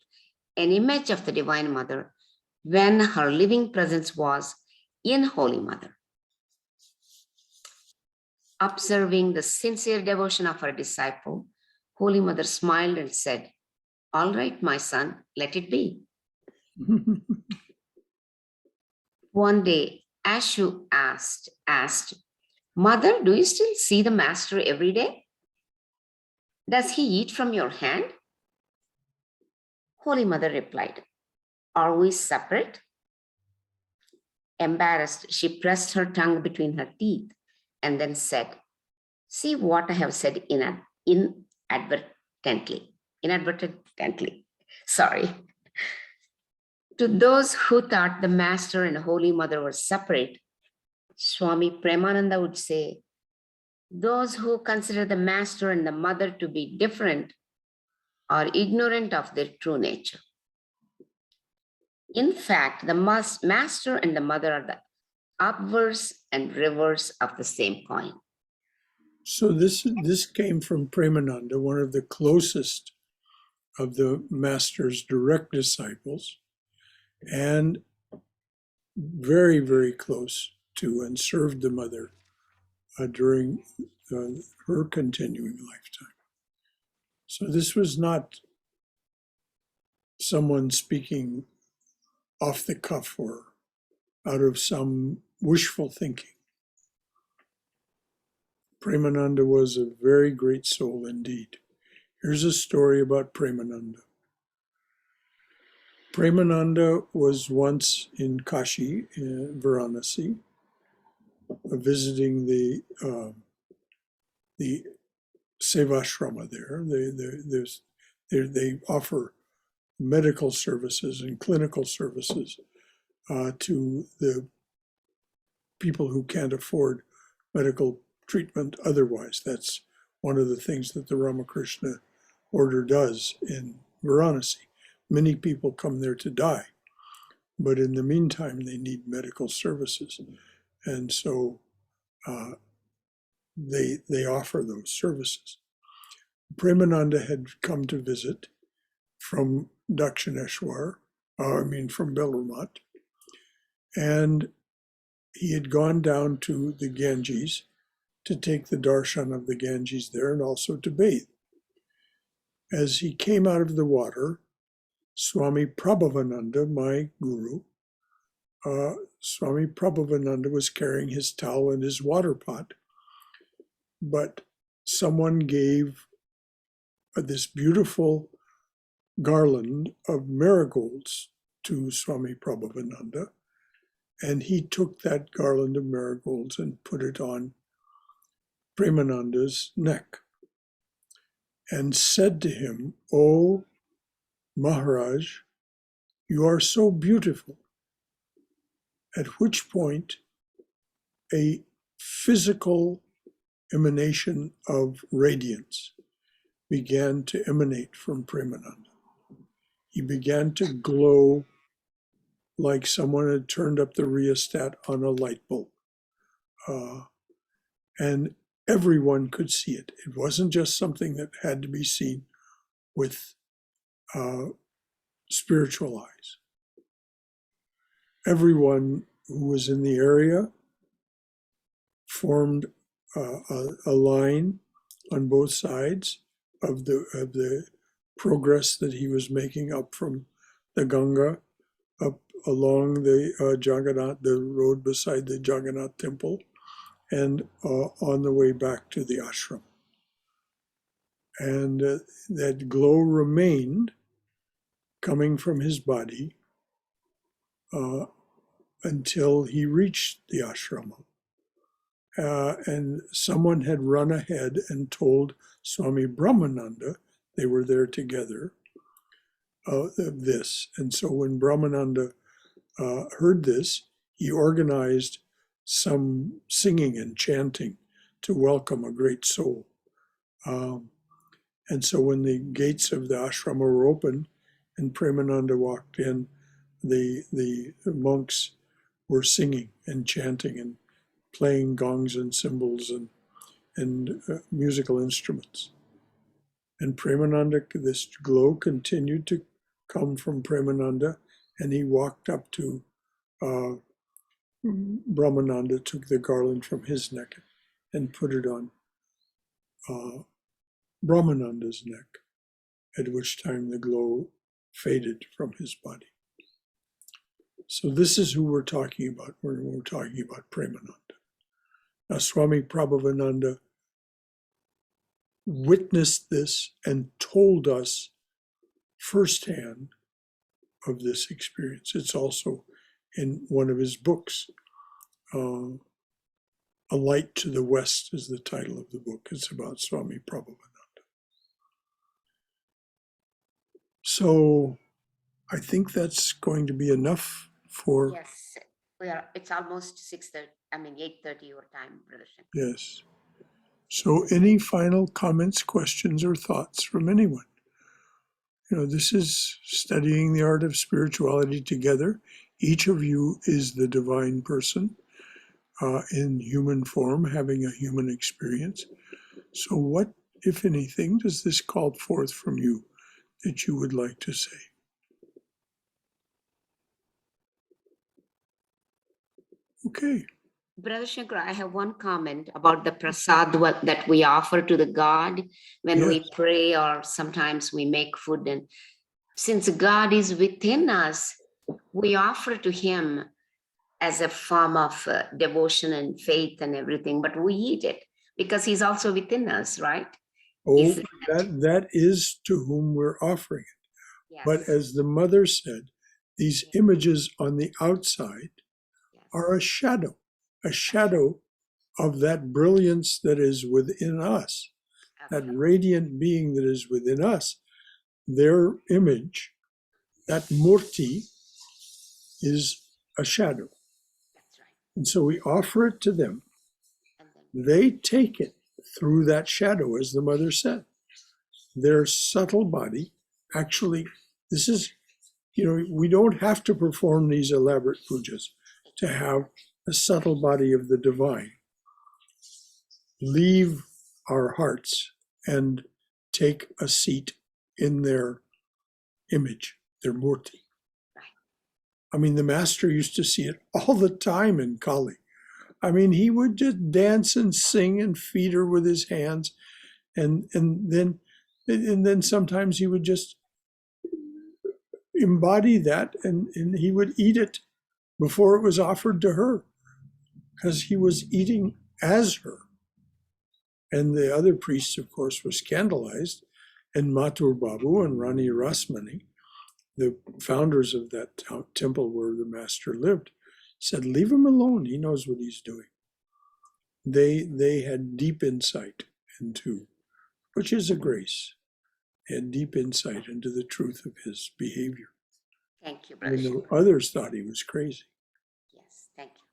an image of the Divine Mother when her living presence was in Holy Mother. Observing the sincere devotion of her disciple, Holy Mother smiled and said, "All right, my son, let it be." One day, Ashu asked, "Mother, do you still see the Master every day? Does he eat from your hand?" Holy Mother replied, "Are we separate?" Embarrassed, she pressed her tongue between her teeth and then said, "See what I have said inadvertently. Sorry." To those who thought the Master and Holy Mother were separate, Swami Premananda would say, "Those who consider the Master and the Mother to be different are ignorant of their true nature. In fact, the Master and the Mother are the obverse and reverse of the same coin." So this came from Premananda, one of the closest of the Master's direct disciples, and very, very close to and served the Mother during her continuing lifetime. So this was not someone speaking off the cuff or out of some wishful thinking. Premananda was a very great soul indeed. Here's a story about Premananda. Premananda was once in Kashi, in Varanasi, visiting the Sevashrama there. They offer medical services and clinical services to the people who can't afford medical treatment otherwise. That's one of the things that the Ramakrishna order does in Varanasi. Many people come there to die, but in the meantime, they need medical services. And so they offer those services. Premananda had come to visit from Dakshineshwar, from Belramat, and he had gone down to the Ganges to take the darshan of the Ganges there and also to bathe. As he came out of the water, Swami Prabhavananda, my guru, Swami Prabhavananda was carrying his towel and his water pot, but someone gave this beautiful garland of marigolds to Swami Prabhavananda, and he took that garland of marigolds and put it on Premananda's neck and said to him, "Oh, Maharaj, you are so beautiful." At which point a physical emanation of radiance began to emanate from Premananda. He began to glow like someone had turned up the rheostat on a light bulb. And everyone could see it. It wasn't just something that had to be seen with spiritual eyes. Everyone who was in the area formed a line on both sides of the progress that he was making up from the Ganga, up along the Jagannath, the road beside the Jagannath temple, and on the way back to the ashram. And that glow remained coming from his body until he reached the ashrama. And someone had run ahead and told Swami Brahmananda, they were there together, of this. And so when Brahmananda heard this, he organized some singing and chanting to welcome a great soul. And so when the gates of the ashrama were open and Premananda walked in, the monks were singing and chanting and playing gongs and cymbals and musical instruments. And Premananda, this glow continued to come from Premananda, and he walked up to Brahmananda, took the garland from his neck and put it on Brahmananda's neck, at which time the glow faded from his body. So this is who we're talking about when we're talking about Premananda. Now, Swami Prabhavananda witnessed this and told us firsthand of this experience. It's also in one of his books. A Light to the West is the title of the book. It's about Swami Prabhavananda. So I think that's going to be enough for... Yes, it's almost 6:30, 8:30 your time, Brother Shankara. Yes. So any final comments, questions, or thoughts from anyone? This is studying the art of spirituality together. Each of you is the divine person in human form, having a human experience. So what, if anything, does this call forth from you that you would like to say? Okay. Brother Shankara, I have one comment about the prasad that we offer to the God when we pray, or sometimes we make food. And since God is within us, we offer to him as a form of devotion and faith and everything, but we eat it because he's also within us, right? Oh, that is to whom we're offering it. Yes. But as the mother said, these images on the outside are a shadow of that brilliance that is within us, that radiant being that is within us. Their image, that murti, is a shadow. That's right. And so we offer it to them. They take it through that shadow, as the mother said. Their subtle body, actually, this is, we don't have to perform these elaborate pujas to have the subtle body of the divine leave our hearts and take a seat in their image, their murti. The master used to see it all the time in Kali. I mean, he would just dance and sing and feed her with his hands, and then sometimes he would just embody that, and he would eat it before it was offered to her, because he was eating as her. And the other priests, of course, were scandalized, and Mathur Babu and Rani Rasmani, the founders of that temple where the master lived, said, "Leave him alone. He knows what he's doing." They had deep insight into, which is a grace, and deep insight into the truth of his behavior. Thank you, Brother Even though Shankara. others thought he was crazy. Yes, thank you.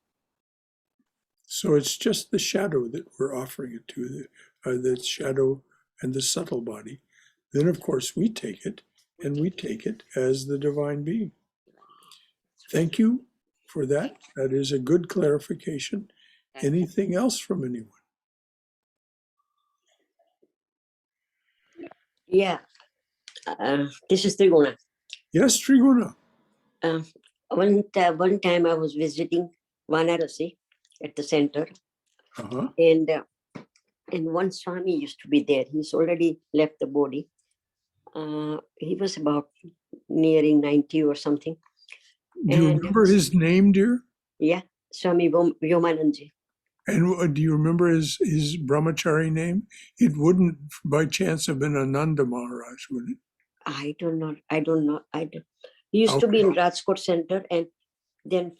So it's just the shadow that we're offering it to, the shadow and the subtle body. Then, of course, we take it, and we take it as the divine being. Thank you for that. That is a good clarification. Thank you. Anything else from anyone? Yeah, this is Triguna. Yes, Triguna. One time I was visiting Varanasi at the center, Uh-huh. and one Swami used to be there. He's already left the body. He was about nearing 90 or something. Do you And- remember his name, dear? Yeah, Swami Vyomananji. And do you remember his brahmachari name? It wouldn't, by chance, have been Ananda Maharaj, would it? I don't know. He used to be in Rajkot Center, and then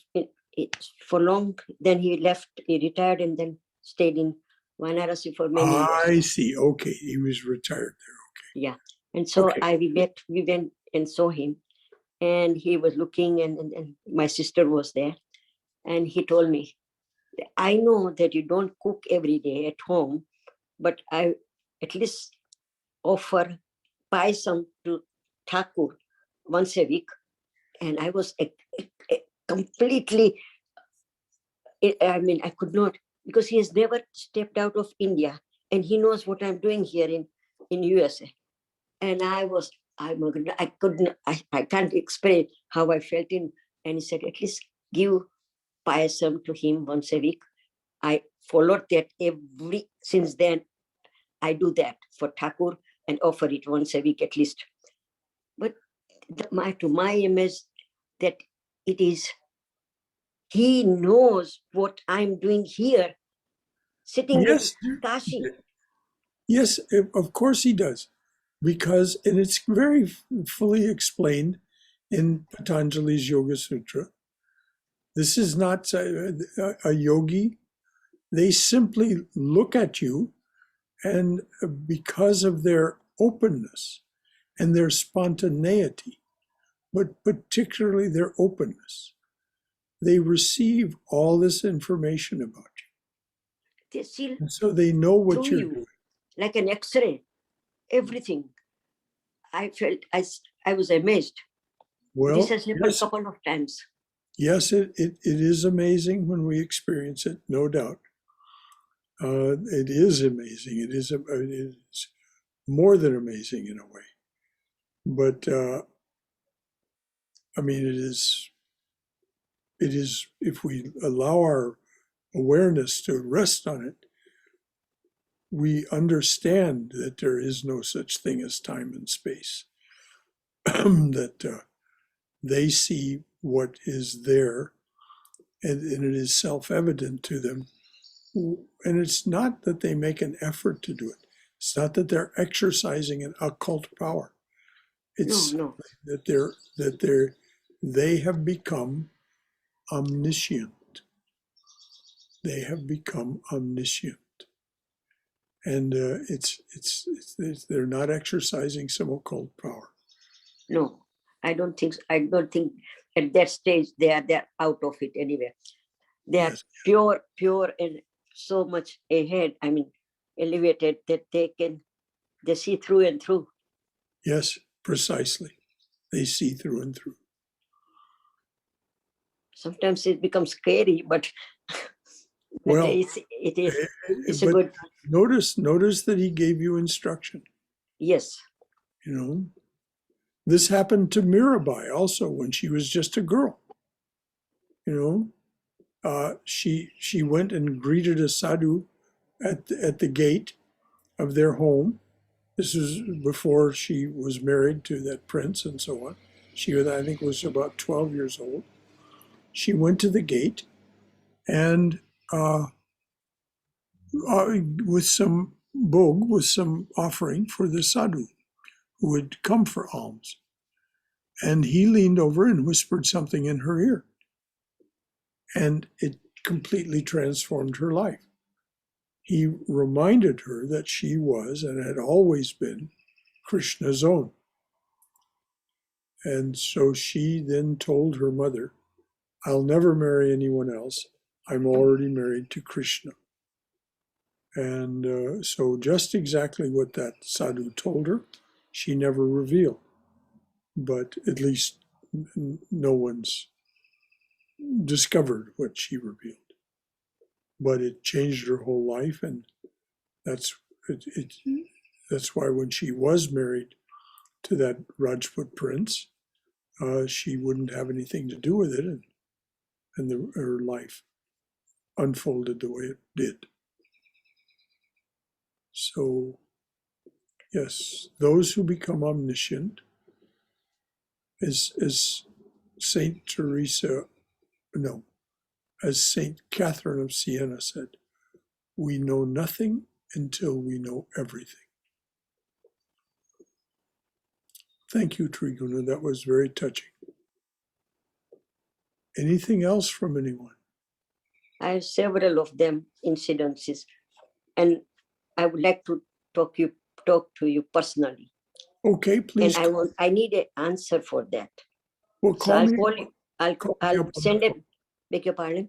for long, then he left, he retired, and then stayed in Varanasi for many years. I see. Okay, he was retired there. Yeah. And so Okay. we went and saw him, and he was looking, and my sister was there, and he told me, "I know that you don't cook every day at home, but I at least offer paisam to Thakur once a week." And I was completely, I mean, I could not, because he has never stepped out of India, and he knows what I'm doing here in USA. And I can't explain how I felt in. And he said, "At least give payasam to him once a week." I followed that since then I do that for Thakur and offer it once a week at least. But to my image, that it is, he knows what I'm doing here, sitting Yes, in Kashi. yes, of course he does. Because, and it's very fully explained in Patanjali's Yoga Sutra. This is not a yogi. They simply look at you, and because of their openness and their spontaneity, but particularly their openness, they receive all this information about you. They see And so they know what through you're you doing. like an X-ray, everything. I felt, I was amazed. Well, This has happened a yes, couple of times. yes, it is amazing when we experience it, no doubt. It is amazing. It is more than amazing in a way. But I mean, it is, if we allow our awareness to rest on it, we understand that there is no such thing as time and space. That they see what is there, and it is self-evident to them. And it's not that they make an effort to do it. It's not that they're exercising an occult power. It's No. that they have become omniscient. They have become omniscient, and they're not exercising some occult power. No, I don't think at that stage they're out of it anyway. They are Yes. pure and so much ahead, I mean, elevated, that they see through and through. Yes, precisely. They see through and through. Sometimes it becomes scary, but Well, it's a but good, notice that he gave you instruction. yes. You know, this happened to Mirabai also when she was just a girl. You know, she went and greeted a sadhu at the gate of their home. This was before she was married to that prince and so on. She, I think, was about 12 years old. She went to the gate and with some bhog, with some offering for the sadhu who would come for alms. And he leaned over and whispered something in her ear. And it completely transformed her life. He reminded her that she was and had always been Krishna's own. And so she then told her mother, I'll never marry anyone else. I'm already married to Krishna. And so just exactly what that sadhu told her, she never revealed. But at least no one's discovered what she revealed. But it changed her whole life, and that's why when she was married to that Rajput prince, she wouldn't have anything to do with it, and her life unfolded the way it did. So, yes, those who become omniscient, as Saint Teresa, no, as Saint Catherine of Siena said, we know nothing until we know everything. Thank you, Triguna. That was very touching. Anything else from anyone? I have several of them incidences, and I would like to talk to you personally. Okay, please. And I need an answer for that. Well, So I'll call you. I'll Send it. Beg your pardon.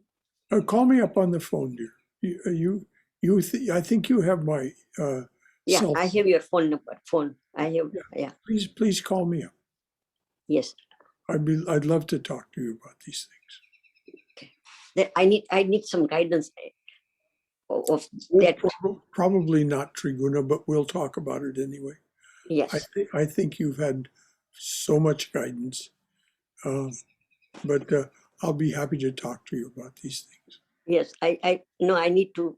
Call me up on the phone, dear. I think you have my. Yeah, I have your phone number. I have. Yeah. Please call me up. Yes. I'd love to talk to you about these things. Okay. I need some guidance of that. Probably not, Triguna, but we'll talk about it anyway. Yes. I think you've had so much guidance, but I'll be happy to talk to you about these things. Yes, I need to.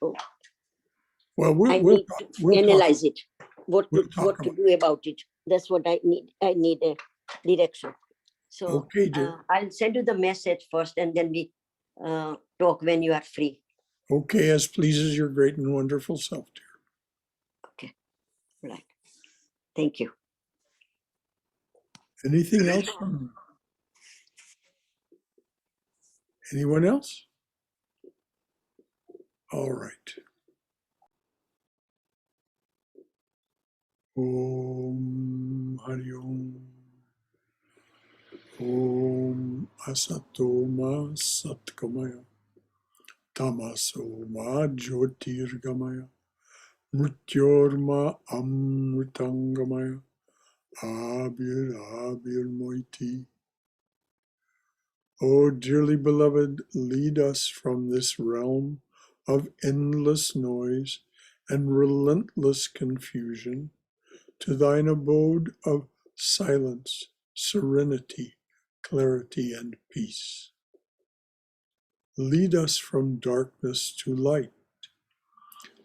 Well, we'll analyze it. What to do about it? That's what I need. I need a direction. So okay, dear. I'll send you the message first, and then we talk when you are free. Okay, as pleases your great and wonderful self, dear. Okay, right. Thank you. Anything else? Anyone else? All right. Om Hari Om. Om Asato Ma Satkamaya. Tamaso Ma Jyotirgamaya. Mrityorma Amritangamaya. Abir Moiti. O dearly beloved, lead us from this realm of endless noise and relentless confusion to thine abode of silence, serenity, clarity, and peace. Lead us from darkness to light.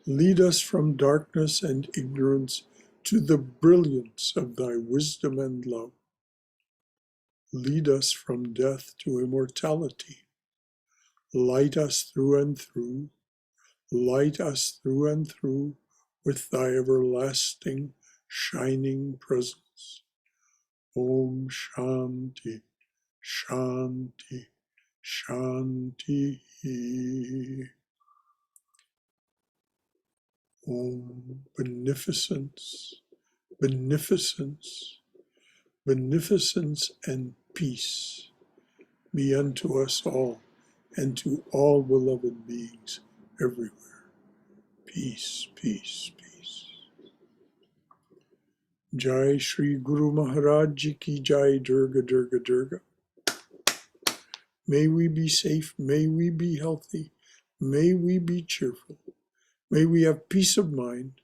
Lead us from darkness and ignorance to the brilliance of thy wisdom and love. Lead us from death to immortality. Light us through and through. Light us through and through with thy everlasting, shining presence. Om Shanti, Shanti, Shanti. Om beneficence, beneficence, beneficence and peace be unto us all and to all beloved beings everywhere. Peace, peace, peace. Jai Shri Guru Maharaj Ji Ki Jai. Durga, Durga, Durga. May we be safe, may we be healthy, may we be cheerful, may we have peace of mind,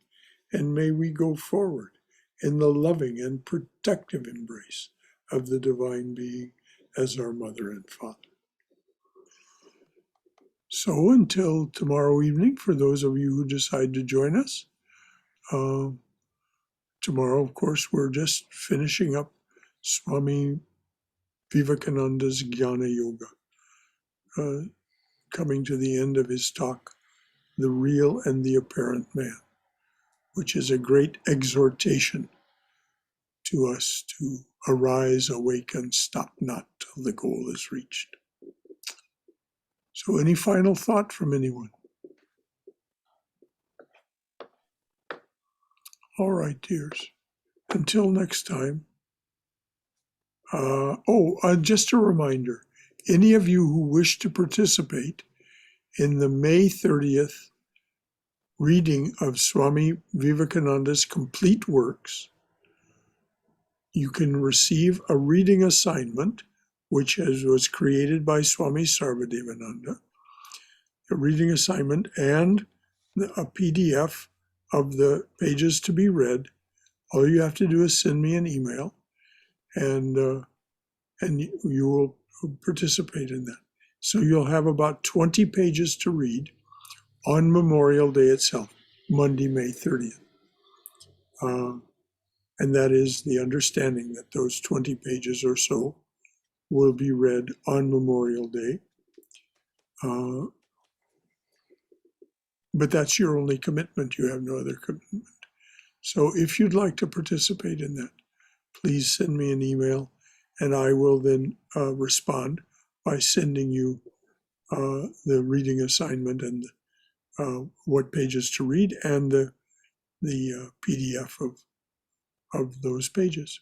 and may we go forward in the loving and protective embrace of the Divine Being as our Mother and Father. So until tomorrow evening, for those of you who decide to join us, tomorrow, of course, we're just finishing up Swami Vivekananda's Jnana Yoga, coming to the end of his talk, The Real and the Apparent Man, which is a great exhortation to us to arise, awaken, stop not till the goal is reached. So any final thought from anyone? All right, dears. Until next time. Just a reminder, any of you who wish to participate in the May 30th reading of Swami Vivekananda's complete works, you can receive a reading assignment, which was created by Swami Sarada Devi, a reading assignment and a PDF of the pages to be read. All you have to do is send me an email, and you will participate in that. So you'll have about 20 pages to read on Memorial Day itself, Monday, May 30th. And that is the understanding that those 20 pages or so will be read on Memorial Day. But that's your only commitment. You have no other commitment. So if you'd like to participate in that, please send me an email, and I will then respond by sending you the reading assignment and what pages to read and the PDF of those pages.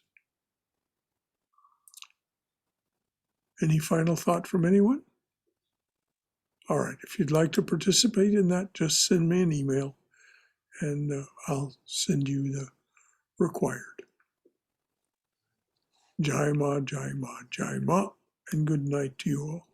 Any final thought from anyone? All right, if you'd like to participate in that, just send me an email and I'll send you the required. Jai Ma, Jai Ma, Jai Ma, and good night to you all.